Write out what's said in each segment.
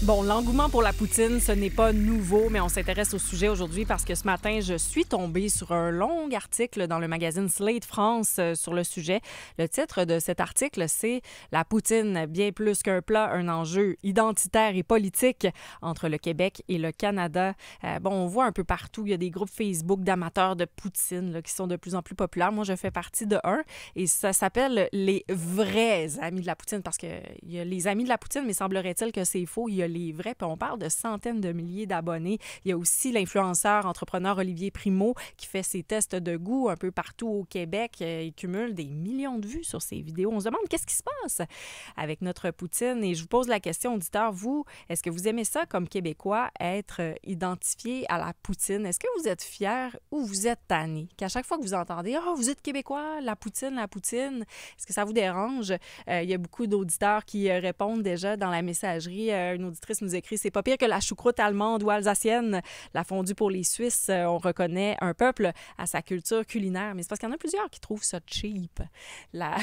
Bon, l'engouement pour la poutine, ce n'est pas nouveau, mais on s'intéresse au sujet aujourd'hui parce que ce matin, je suis tombée sur un long article dans le magazine Slate France sur le sujet. Le titre de cet article, c'est « La poutine, bien plus qu'un plat, un enjeu identitaire et politique entre le Québec et le Canada ». Bon, on voit un peu partout, il y a des groupes Facebook d'amateurs de poutine là, qui sont de plus en plus populaires. Moi, je fais partie de un et ça s'appelle les vrais amis de la poutine parce qu'il y a les amis de la poutine, mais semblerait-il que c'est faux. Il y a les vrais, puis on parle de centaines de milliers d'abonnés. Il y a aussi l'influenceur entrepreneur Olivier Primo qui fait ses tests de goût un peu partout au Québec. Il cumule des millions de vues sur ses vidéos. On se demande qu'est-ce qui se passe avec notre poutine. Et je vous pose la question, auditeur, vous, est-ce que vous aimez ça comme Québécois, être identifié à la poutine? Est-ce que vous êtes fier ou vous êtes tanné? Qu'à chaque fois que vous entendez « Ah, vous êtes Québécois, la poutine, est-ce que ça vous dérange? Il y a beaucoup d'auditeurs qui répondent déjà dans la messagerie. Une auditrice nous écrit « C'est pas pire que la choucroute allemande ou alsacienne. La fondue pour les Suisses, on reconnaît un peuple à sa culture culinaire. » Mais c'est parce qu'il y en a plusieurs qui trouvent ça cheap, la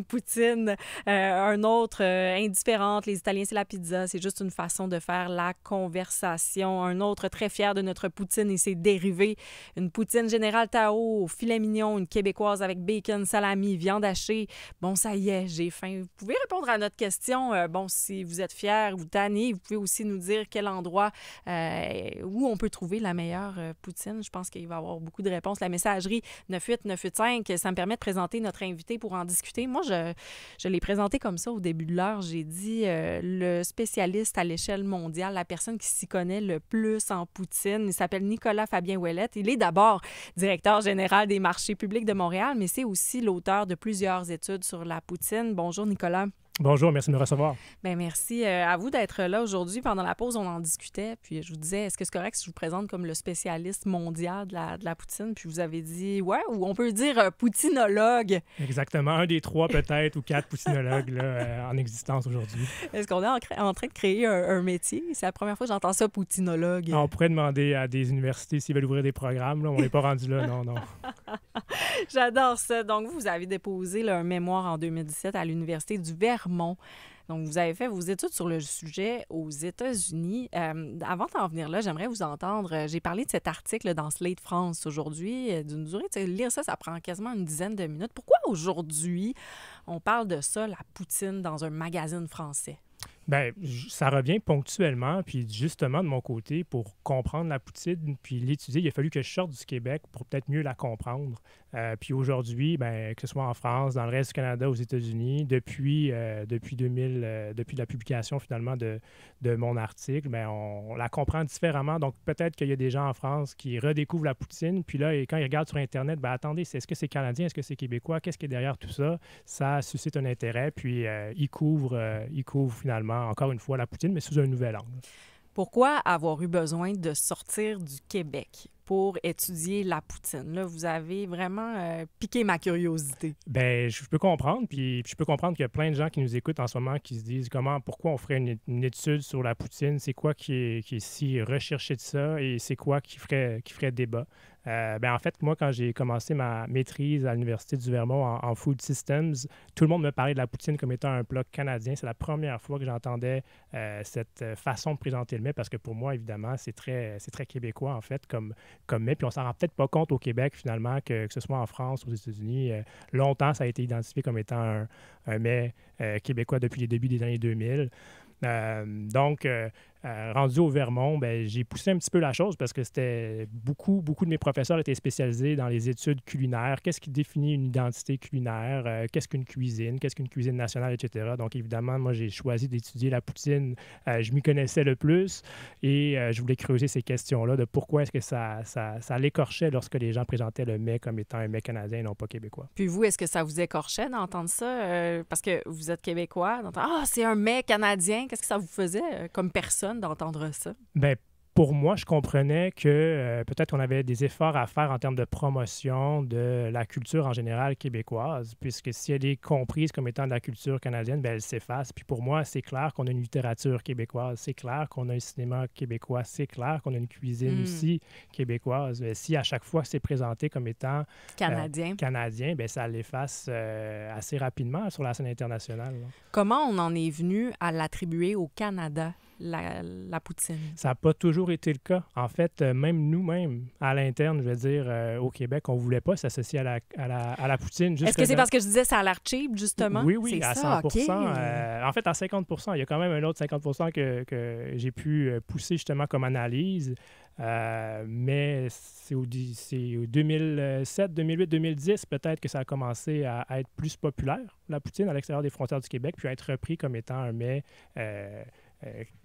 poutine. Un autre, indifférente. Les Italiens, c'est la pizza. C'est juste une façon de faire la conversation. Un autre, très fier de notre poutine et ses dérivés. Une poutine Général Tao, filet mignon, une québécoise avec bacon, salami, viande hachée. Bon, ça y est, j'ai faim. Vous pouvez répondre à notre question. Bon, si vous êtes fier ou tanné, vous pouvez aussi nous dire quel endroit où on peut trouver la meilleure poutine. Je pense qu'il va y avoir beaucoup de réponses. La messagerie 98985, ça me permet de présenter notre invité pour en discuter. Moi, je l'ai présenté comme ça au début de l'heure. J'ai dit le spécialiste à l'échelle mondiale, la personne qui s'y connaît le plus en poutine. Il s'appelle Nicolas Fabien Ouellette. Il est d'abord directeur général des marchés publics de Montréal, mais c'est aussi l'auteur de plusieurs études sur la poutine. Bonjour, Nicolas. Bonjour, merci de me recevoir. Bien, merci à vous d'être là aujourd'hui. Pendant la pause, on en discutait, puis je vous disais, est-ce que c'est correct si je vous présente comme le spécialiste mondial de la poutine? Puis vous avez dit, ouais, ou on peut dire poutinologue. Exactement, un des 3 peut-être ou 4 poutinologues là, en existence aujourd'hui. Est-ce qu'on est en train de créer un métier? C'est la première fois que j'entends ça, poutinologue. On pourrait demander à des universités s'ils veulent ouvrir des programmes. Là. On n'est pas rendu là, non. J'adore ça. Donc, vous avez déposé là, un mémoire en 2017 à l'Université du Vermont. Donc, vous avez fait vos études sur le sujet aux États-Unis. Avant d'en venir là, j'aimerais vous entendre. J'ai parlé de cet article dans Slate France aujourd'hui, d'une durée, lire ça prend quasiment une dizaine de minutes. Pourquoi aujourd'hui, on parle de ça, la poutine, dans un magazine français? Bien, ça revient ponctuellement, puis justement, de mon côté, pour comprendre la poutine, puis l'étudier, il a fallu que je sorte du Québec pour peut-être mieux la comprendre. Puis aujourd'hui, bien, que ce soit en France, dans le reste du Canada, aux États-Unis, depuis 2000, depuis la publication finalement de mon article, bien, on la comprend différemment. Donc peut-être qu'il y a des gens en France qui redécouvrent la poutine, puis là, et quand ils regardent sur Internet, bien, attendez, est-ce que c'est canadien, est-ce que c'est québécois, qu'est-ce qui est derrière tout ça? Ça suscite un intérêt, puis il couvre finalement, encore une fois, la poutine, mais sous un nouvel angle. Pourquoi avoir eu besoin de sortir du Québec pour étudier la poutine? Là, vous avez vraiment piqué ma curiosité. Bien, je peux comprendre, puis je peux comprendre qu'il y a plein de gens qui nous écoutent en ce moment qui se disent pourquoi on ferait une étude sur la poutine, c'est quoi qui est si recherché de ça et c'est quoi qui ferait débat. En fait, moi, quand j'ai commencé ma maîtrise à l'Université du Vermont en Food Systems, tout le monde me parlait de la poutine comme étant un plat canadien. C'est la première fois que j'entendais cette façon de présenter le mets parce que pour moi, évidemment, c'est très québécois, en fait, comme mets. Puis on s'en rend peut-être pas compte au Québec, finalement, que ce soit en France, aux États-Unis. Longtemps, ça a été identifié comme étant un mets québécois depuis les débuts des années 2000. Rendu au Vermont, bien, j'ai poussé un petit peu la chose parce que c'était beaucoup de mes professeurs étaient spécialisés dans les études culinaires. Qu'est-ce qui définit une identité culinaire? Qu'est-ce qu'une cuisine nationale, etc. Donc, évidemment, moi, j'ai choisi d'étudier la poutine. Je m'y connaissais le plus et je voulais creuser ces questions-là de pourquoi est-ce que ça l'écorchait lorsque les gens présentaient le mets comme étant un mets canadien et non pas québécois. Puis vous, est-ce que ça vous écorchait d'entendre ça? Parce que vous êtes québécois, d'entendre « Ah, c'est un mets canadien ». Qu'est-ce que ça vous faisait comme personne d'entendre ça? Bien, pour moi, je comprenais que peut-être on avait des efforts à faire en termes de promotion de la culture en général québécoise, puisque si elle est comprise comme étant de la culture canadienne, bien, elle s'efface. Puis pour moi, c'est clair qu'on a une littérature québécoise, c'est clair qu'on a un cinéma québécois, c'est clair qu'on a une cuisine aussi québécoise. Mais si à chaque fois c'est présenté comme étant canadien, bien, ça l'efface assez rapidement sur la scène internationale. Là. Comment on en est venu à l'attribuer au Canada? la poutine? Ça n'a pas toujours été le cas. En fait, même nous-mêmes, à l'interne, je veux dire, au Québec, on ne voulait pas s'associer à la poutine. Est-ce que c'est parce que je disais ça a l'air cheap, justement? Oui, à 100 OK. En fait, à 50 il y a quand même un autre 50 que j'ai pu pousser justement comme analyse. Mais c'est au 2007, 2008, 2010 peut-être que ça a commencé à être plus populaire, la poutine, à l'extérieur des frontières du Québec, puis à être repris comme étant un mets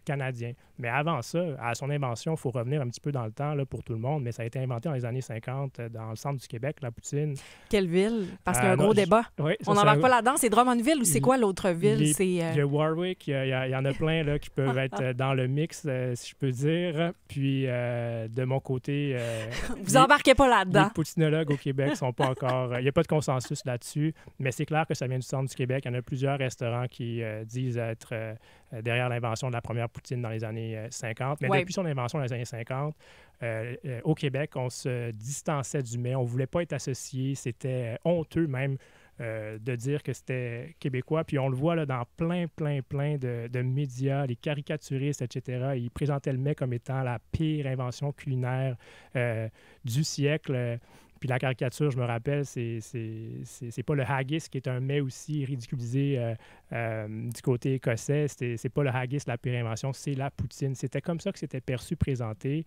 canadien. Mais avant ça, à son invention, il faut revenir un petit peu dans le temps là, pour tout le monde, mais ça a été inventé dans les années 50 dans le centre du Québec, la poutine. Quelle ville? Parce qu'il y a un gros débat. Oui, on n'embarque pas là-dedans. C'est Drummondville ou c'est quoi l'autre ville? Il y a Warwick, il y en a plein là, qui peuvent être dans le mix, si je peux dire. Puis, de mon côté... Vous embarquez pas là-dedans. Les poutinologues au Québec ne sont pas encore... Il n'y a pas de consensus là-dessus, mais c'est clair que ça vient du centre du Québec. Il y en a plusieurs restaurants qui disent être derrière l'invention de la première poutine dans les années 50. Mais depuis son invention dans les années 50, au Québec, on se distançait du mets. On ne voulait pas être associé. C'était honteux même de dire que c'était québécois. Puis on le voit là, dans plein de médias, les caricaturistes, etc. Ils présentaient le mets comme étant la pire invention culinaire du siècle. Puis la caricature, je me rappelle, c'est pas le haggis qui est un mets aussi ridiculisé du côté écossais. C'est pas le haggis la pire invention, c'est la poutine. C'était comme ça que c'était perçu, présenté.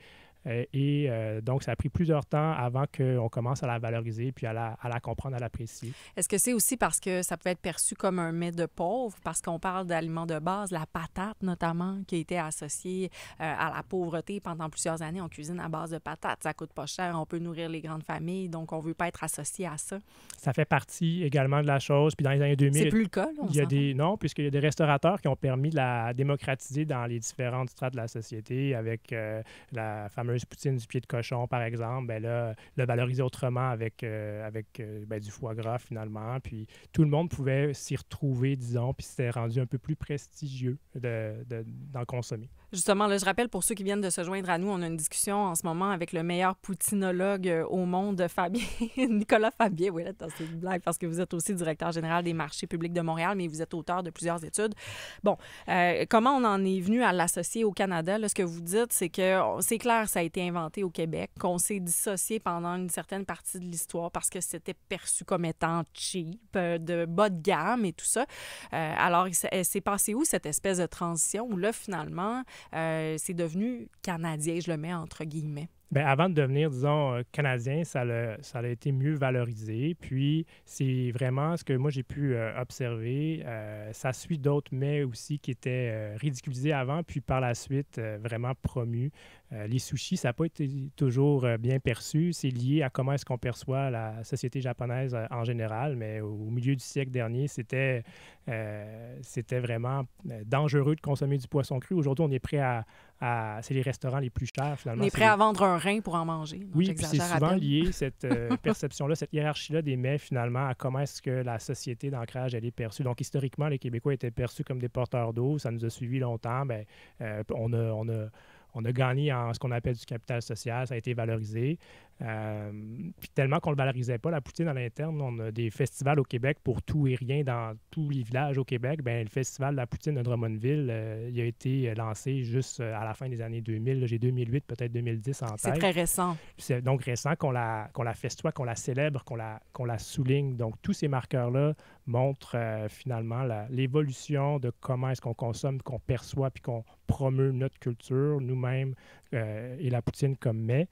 Donc, ça a pris plusieurs temps avant qu'on commence à la valoriser puis à la comprendre, à l'apprécier. Est-ce que c'est aussi parce que ça peut être perçu comme un mets de pauvre, parce qu'on parle d'aliments de base, la patate notamment, qui a été associée à la pauvreté pendant plusieurs années. On cuisine à base de patates, ça coûte pas cher, on peut nourrir les grandes familles, donc on veut pas être associé à ça. Ça fait partie également de la chose. Puis dans les années 2000... C'est plus le cas, là, Non, puisqu'il y a des restaurateurs qui ont permis de la démocratiser dans les différentes strates de la société avec la fameuse poutine du pied de cochon, par exemple, ben là, le valoriser autrement avec du foie gras, finalement. Puis tout le monde pouvait s'y retrouver, disons, puis c'était rendu un peu plus prestigieux d'en consommer. Justement, là, je rappelle pour ceux qui viennent de se joindre à nous, on a une discussion en ce moment avec le meilleur poutinologue au monde, Fabien, Nicolas Fabien. Oui, là, c'est une blague parce que vous êtes aussi directeur général des marchés publics de Montréal, mais vous êtes auteur de plusieurs études. Bon, comment on en est venu à l'associer au Canada? Là, ce que vous dites, c'est que c'est clair, ça a été inventé au Québec, qu'on s'est dissocié pendant une certaine partie de l'histoire parce que c'était perçu comme étant cheap, de bas de gamme et tout ça. Alors, c'est passé où cette espèce de transition où là, finalement, c'est devenu canadien, je le mets entre guillemets? Bien, avant de devenir, disons, canadien, ça a été mieux valorisé. Puis, c'est vraiment ce que moi, j'ai pu observer. Ça suit d'autres mets aussi qui étaient ridiculisés avant, puis par la suite, vraiment promus. Les sushis, ça n'a pas été toujours bien perçu. C'est lié à comment est-ce qu'on perçoit la société japonaise en général, mais au milieu du siècle dernier, c'était vraiment dangereux de consommer du poisson cru. Aujourd'hui, on est prêt c'est les restaurants les plus chers, finalement. On est prêt à vendre un rein pour en manger. Donc, oui, puis c'est souvent lié, cette perception-là, cette hiérarchie-là des mets, finalement, à comment est-ce que la société d'ancrage, elle est perçue. Donc, historiquement, les Québécois étaient perçus comme des porteurs d'eau. Ça nous a suivis longtemps. Bien, on a gagné en ce qu'on appelle du capital social. Ça a été valorisé. Puis tellement qu'on ne le valorisait pas, la poutine à l'interne, on a des festivals au Québec pour tout et rien dans tous les villages au Québec. Bien, le festival de la poutine de Drummondville, il a été lancé juste à la fin des années 2000. Là, j'ai 2008, peut-être 2010 en tête. C'est très récent. C'est donc récent qu'on la festoie, qu'on la célèbre, qu'on la souligne. Donc, tous ces marqueurs-là montrent finalement l'évolution de comment est-ce qu'on consomme, qu'on perçoit puis qu'on promeut notre culture, nous-mêmes, et la poutine comme mets.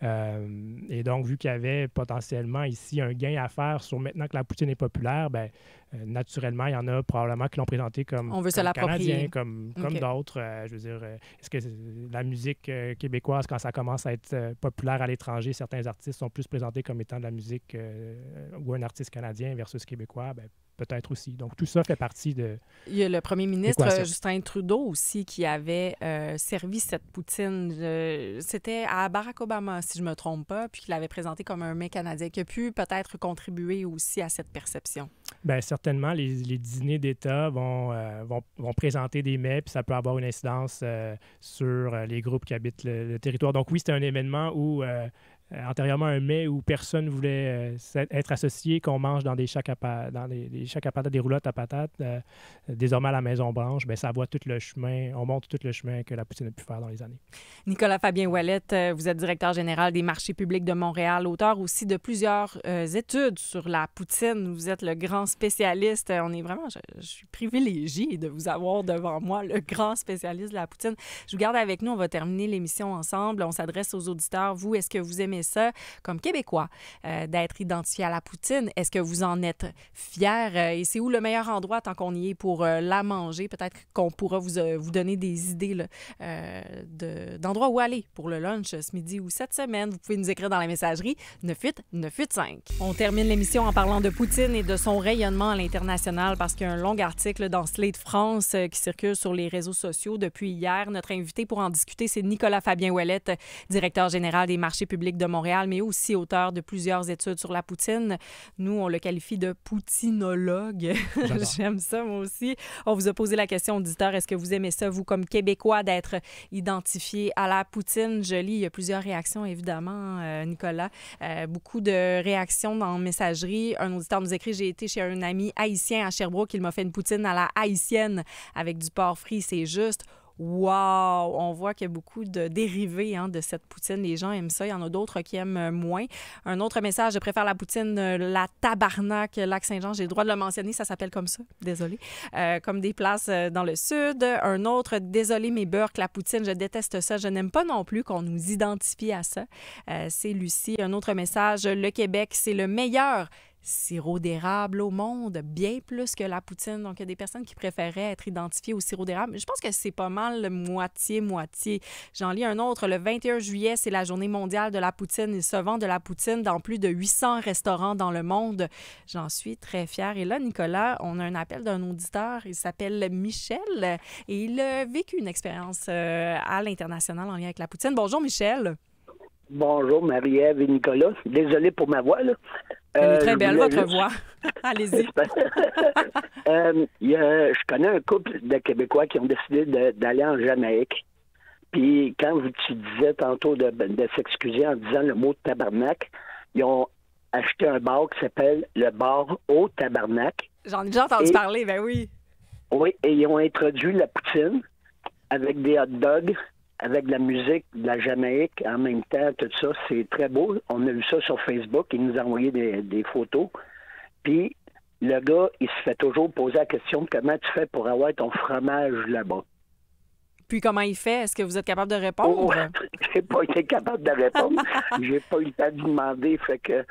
Et donc, vu qu'il y avait potentiellement ici un gain à faire sur maintenant que la poutine est populaire, bien, naturellement, il y en a probablement qui l'ont présenté comme, on veut se l'approprier. comme d'autres. Je veux dire, est-ce que la musique québécoise, quand ça commence à être populaire à l'étranger, certains artistes sont plus présentés comme étant de la musique ou un artiste canadien versus québécois? Bien, peut-être aussi. Donc, tout ça fait partie de... Il y a le premier ministre, Justin Trudeau, aussi, qui avait servi cette poutine. C'était à Barack Obama, si je ne me trompe pas, puis qu'il l'avait présenté comme un mets canadien, qui a pu peut-être contribuer aussi à cette perception. Bien, certainement, les dîners d'État vont présenter des mets, puis ça peut avoir une incidence sur les groupes qui habitent le territoire. Donc oui, c'était un événement où antérieurement un mets où personne ne voulait être associé, qu'on mange dans des sacs des sacs à patates, des roulottes à patates. Désormais, à la Maison Blanche, ça voit tout le chemin, on montre tout le chemin que la poutine a pu faire dans les années. Nicolas Fabien-Ouellette, vous êtes directeur général des marchés publics de Montréal, auteur aussi de plusieurs études sur la poutine. Vous êtes le grand spécialiste. On est vraiment, je suis privilégiée de vous avoir devant moi, le grand spécialiste de la poutine. Je vous garde avec nous, on va terminer l'émission ensemble. On s'adresse aux auditeurs. Vous, est-ce que vous aimez ça comme Québécois, d'être identifié à la poutine? Est-ce que vous en êtes fiers? Et c'est où le meilleur endroit tant qu'on y est pour la manger? Peut-être qu'on pourra vous donner des idées là, d'endroits où aller pour le lunch ce midi ou cette semaine. Vous pouvez nous écrire dans la messagerie 98985. On termine l'émission en parlant de poutine et de son rayonnement à l'international parce qu'il y a un long article dans Slate France qui circule sur les réseaux sociaux depuis hier. Notre invité pour en discuter, c'est Nicolas Fabien-Ouellette, directeur général des marchés publics de Montréal, mais aussi auteur de plusieurs études sur la poutine. Nous, on le qualifie de poutinologue. J'aime ça, moi aussi. On vous a posé la question, auditeur, est-ce que vous aimez ça, vous, comme Québécois, d'être identifié à la poutine? Je lis, il y a plusieurs réactions, évidemment, Nicolas. Beaucoup de réactions dans messagerie. Un auditeur nous écrit, j'ai été chez un ami haïtien à Sherbrooke, il m'a fait une poutine à la haïtienne avec du porc frit, c'est juste... Wow! On voit qu'il y a beaucoup de dérivés de cette poutine. Les gens aiment ça. Il y en a d'autres qui aiment moins. Un autre message, je préfère la poutine, la Tabarnak, Lac-Saint-Jean. J'ai le droit de le mentionner, ça s'appelle comme ça. Désolée. Comme des places dans le sud. Un autre, désolé, mes burks, la poutine, je déteste ça. Je n'aime pas non plus qu'on nous identifie à ça. C'est Lucie. Un autre message, le Québec, c'est le meilleur sirop d'érable au monde, bien plus que la poutine. Donc, il y a des personnes qui préféraient être identifiées au sirop d'érable. Je pense que c'est pas mal moitié-moitié. J'en lis un autre. Le 21 juillet, c'est la journée mondiale de la poutine. Il se vend de la poutine dans plus de 800 restaurants dans le monde. J'en suis très fière. Et là, Nicolas, on a un appel d'un auditeur. Il s'appelle Michel et il a vécu une expérience à l'international en lien avec la poutine. Bonjour, Michel. Bonjour, Marie-Ève et Nicolas. Désolé pour ma voix, là. Elle est très belle, votre voix. Allez-y. Je connais un couple de Québécois qui ont décidé d'aller en Jamaïque. Puis quand tu disais tantôt de s'excuser en disant le mot tabarnak, ils ont acheté un bar qui s'appelle le bar au Tabarnak. J'en ai déjà entendu parler, ben oui. Oui, et ils ont introduit la poutine avec des hot dogs, avec de la musique de la Jamaïque en même temps, tout ça, c'est très beau. On a vu ça sur Facebook, il nous a envoyé des photos. Puis le gars, il se fait toujours poser la question, comment tu fais pour avoir ton fromage là-bas? Puis comment il fait? Est-ce que vous êtes capable de répondre? J'ai pas été capable de répondre. J'ai pas eu le temps de demander, fait que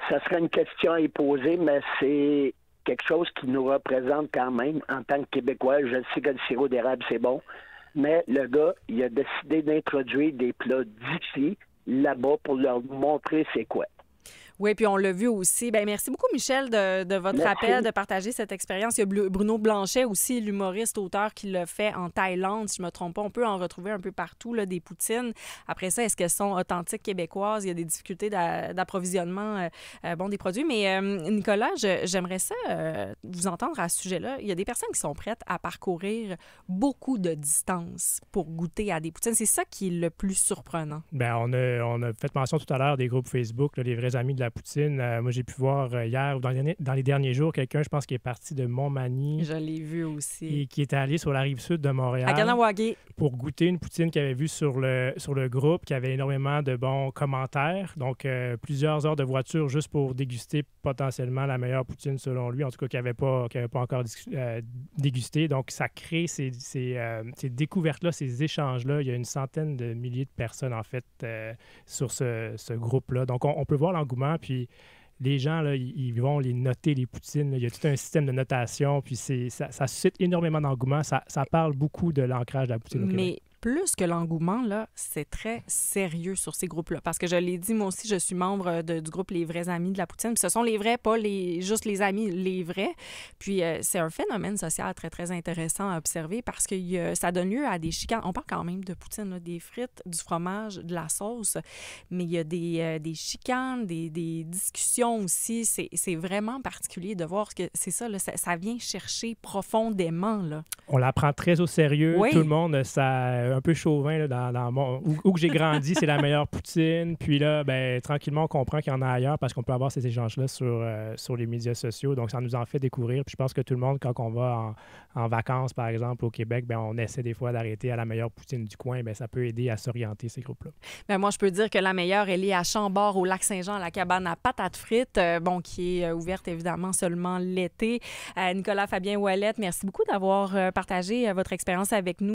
ça serait une question à y poser, mais c'est quelque chose qui nous représente quand même en tant que Québécois. Je sais que le sirop d'érable, c'est bon. Mais le gars, il a décidé d'introduire des plats d'ici, là-bas, pour leur montrer c'est quoi. Oui, puis on l'a vu aussi. Bien, merci beaucoup, Michel, de votre appel, de partager cette expérience. Il y a Bruno Blanchet aussi, l'humoriste, auteur, qui l'a fait en Thaïlande, si je ne me trompe pas. On peut en retrouver un peu partout, là, des poutines. Après ça, est-ce qu'elles sont authentiques québécoises? Il y a des difficultés d'approvisionnement des produits. Mais Nicolas, j'aimerais ça vous entendre à ce sujet-là. Il y a des personnes qui sont prêtes à parcourir beaucoup de distance pour goûter à des poutines. C'est ça qui est le plus surprenant. Bien, on a fait mention tout à l'heure des groupes Facebook, là, les vrais amis de la poutine. Moi, j'ai pu voir hier ou dans les derniers jours quelqu'un, je pense, qui est parti de Montmagny. Je l'ai vu aussi. Et qui est allé sur la rive sud de Montréal. À Kahnawake. Pour goûter une poutine qu'il avait vue sur le groupe, qui avait énormément de bons commentaires. Donc, plusieurs heures de voiture juste pour déguster potentiellement la meilleure poutine selon lui, en tout cas, qu'il n'avait pas encore dégusté. Donc, ça crée ces découvertes-là, ces échanges-là. Il y a une centaine de milliers de personnes, en fait, sur ce groupe-là. Donc, on peut voir l'engouement. Puis les gens, là, ils vont les noter, les poutines. Là. Il y a tout un système de notation. Puis ça suscite énormément d'engouement. Ça parle beaucoup de l'ancrage de la poutine au Québec. Mais plus que l'engouement, là, c'est très sérieux sur ces groupes-là. Parce que je l'ai dit, moi aussi, je suis membre du groupe Les Vrais Amis de la poutine. Puis ce sont les vrais, pas juste les amis, les vrais. Puis c'est un phénomène social très, très intéressant à observer parce que ça donne lieu à des chicanes. On parle quand même de poutine, là, des frites, du fromage, de la sauce. Mais il y a des chicanes, des discussions aussi. C'est vraiment particulier de voir que c'est ça, là, ça vient chercher profondément. Là. On la prend très au sérieux. Oui. Tout le monde, ça un peu chauvin là, où que j'ai grandi, c'est la meilleure poutine. Puis là, ben, tranquillement, on comprend qu'il y en a ailleurs parce qu'on peut avoir ces échanges-là sur les médias sociaux. Donc, ça nous en fait découvrir. Puis je pense que tout le monde, quand on va en vacances, par exemple, au Québec, ben, on essaie des fois d'arrêter à la meilleure poutine du coin. Ben, ça peut aider à s'orienter, ces groupes-là. Ben moi, je peux dire que la meilleure, elle est à Chambord, au Lac-Saint-Jean, à la cabane à patates frites, qui est ouverte évidemment seulement l'été. Nicolas Fabien Ouellette, merci beaucoup d'avoir partagé votre expérience avec nous.